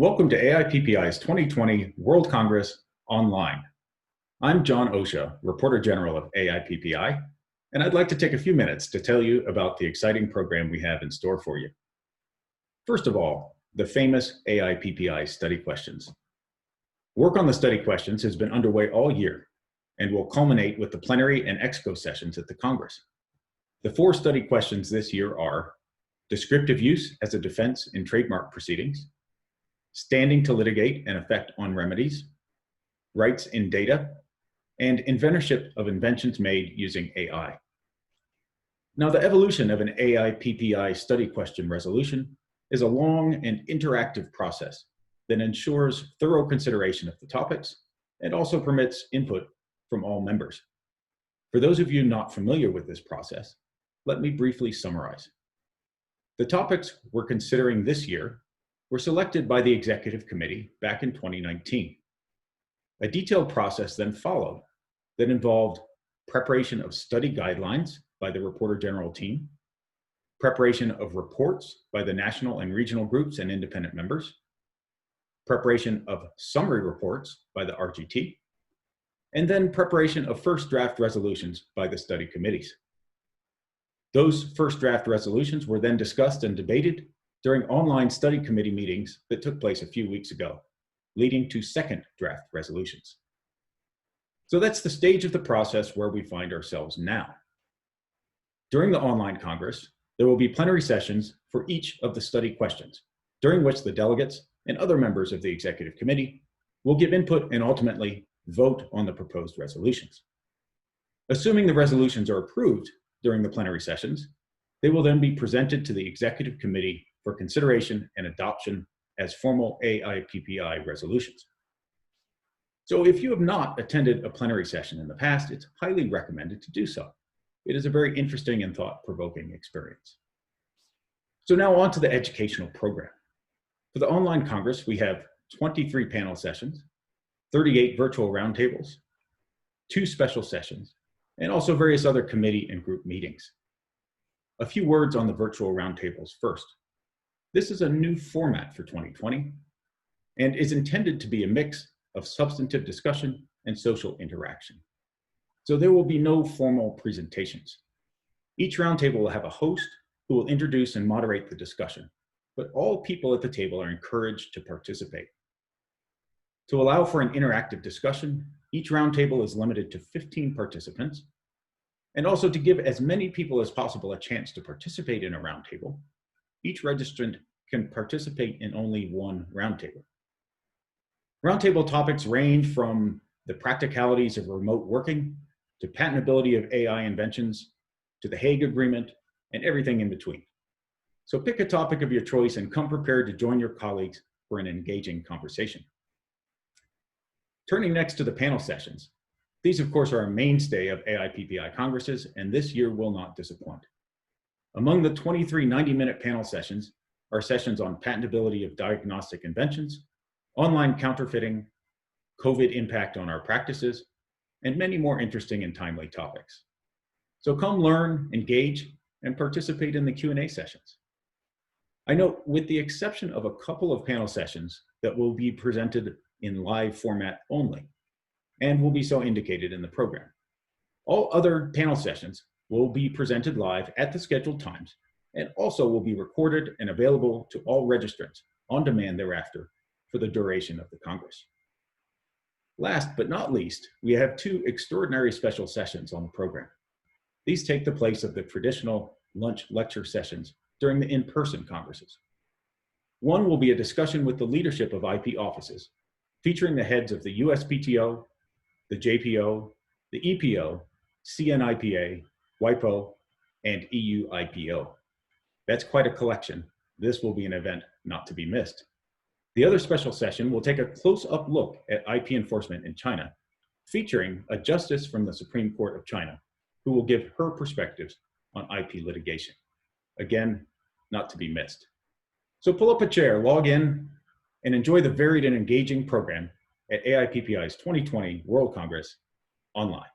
Welcome to AIPPI's 2020 World Congress Online. I'm John Osha, Reporter General of AIPPI, and I'd like to take a few minutes to tell you about the exciting program we have in store for you. First of all, the famous AIPPI Study Questions. Work on the study questions has been underway all year and will culminate with the plenary and exco sessions at the Congress. The 4 study questions this year are descriptive use as a defense in trademark proceedings, standing to litigate and effect on remedies, rights in data, and inventorship of inventions made using AI. Now, the evolution of an AIPPI study question resolution is a long and interactive process that ensures thorough consideration of the topics and also permits input from all members. For those of you not familiar with this process, let me briefly summarize. The topics we're considering this year were selected by the Executive Committee back in 2019. A detailed process then followed that involved preparation of study guidelines by the Reporter General team, preparation of reports by the national and regional groups and independent members, preparation of summary reports by the RGT, and then preparation of first draft resolutions by the study committees. Those first draft resolutions were then discussed and debated during online study committee meetings that took place a few weeks ago, leading to second draft resolutions. So that's the stage of the process where we find ourselves now. During the online Congress, there will be plenary sessions for each of the study questions, during which the delegates and other members of the Executive Committee will give input and ultimately vote on the proposed resolutions. Assuming the resolutions are approved during the plenary sessions, they will then be presented to the Executive Committee for consideration and adoption as formal AIPPI resolutions. So if you have not attended a plenary session in the past, it's highly recommended to do so. It is a very interesting and thought-provoking experience. So now on to the educational program. For the online Congress, we have 23 panel sessions, 38 virtual roundtables, 2 special sessions, and also various other committee and group meetings. A few words on the virtual roundtables first. This is a new format for 2020 and is intended to be a mix of substantive discussion and social interaction. So there will be no formal presentations. Each roundtable will have a host who will introduce and moderate the discussion, but all people at the table are encouraged to participate. To allow for an interactive discussion, each roundtable is limited to 15 participants, and also to give as many people as possible a chance to participate in a roundtable, each registrant can participate in only one roundtable. Roundtable topics range from the practicalities of remote working, to patentability of AI inventions, to the Hague Agreement, and everything in between. So pick a topic of your choice and come prepared to join your colleagues for an engaging conversation. Turning next to the panel sessions. These, of course, are a mainstay of AIPPI Congresses, and this year will not disappoint. Among the 23 90-minute panel sessions are sessions on patentability of diagnostic inventions, online counterfeiting, COVID impact on our practices, and many more interesting and timely topics. So come learn, engage, and participate in the Q&A sessions. I note, with the exception of a couple of panel sessions that will be presented in live format only, and will be so indicated in the program, all other panel sessions will be presented live at the scheduled times and also will be recorded and available to all registrants on demand thereafter for the duration of the Congress. Last but not least, we have 2 extraordinary special sessions on the program. These take the place of the traditional lunch lecture sessions during the in-person Congresses. One will be a discussion with the leadership of IP offices, featuring the heads of the USPTO, the JPO, the EPO, CNIPA, WIPO, and EU IPO. That's quite a collection. This will be an event not to be missed. The other special session will take a close-up look at IP enforcement in China, featuring a justice from the Supreme Court of China, who will give her perspectives on IP litigation. Again, not to be missed. So pull up a chair, log in, and enjoy the varied and engaging program at AIPPI's 2020 World Congress Online.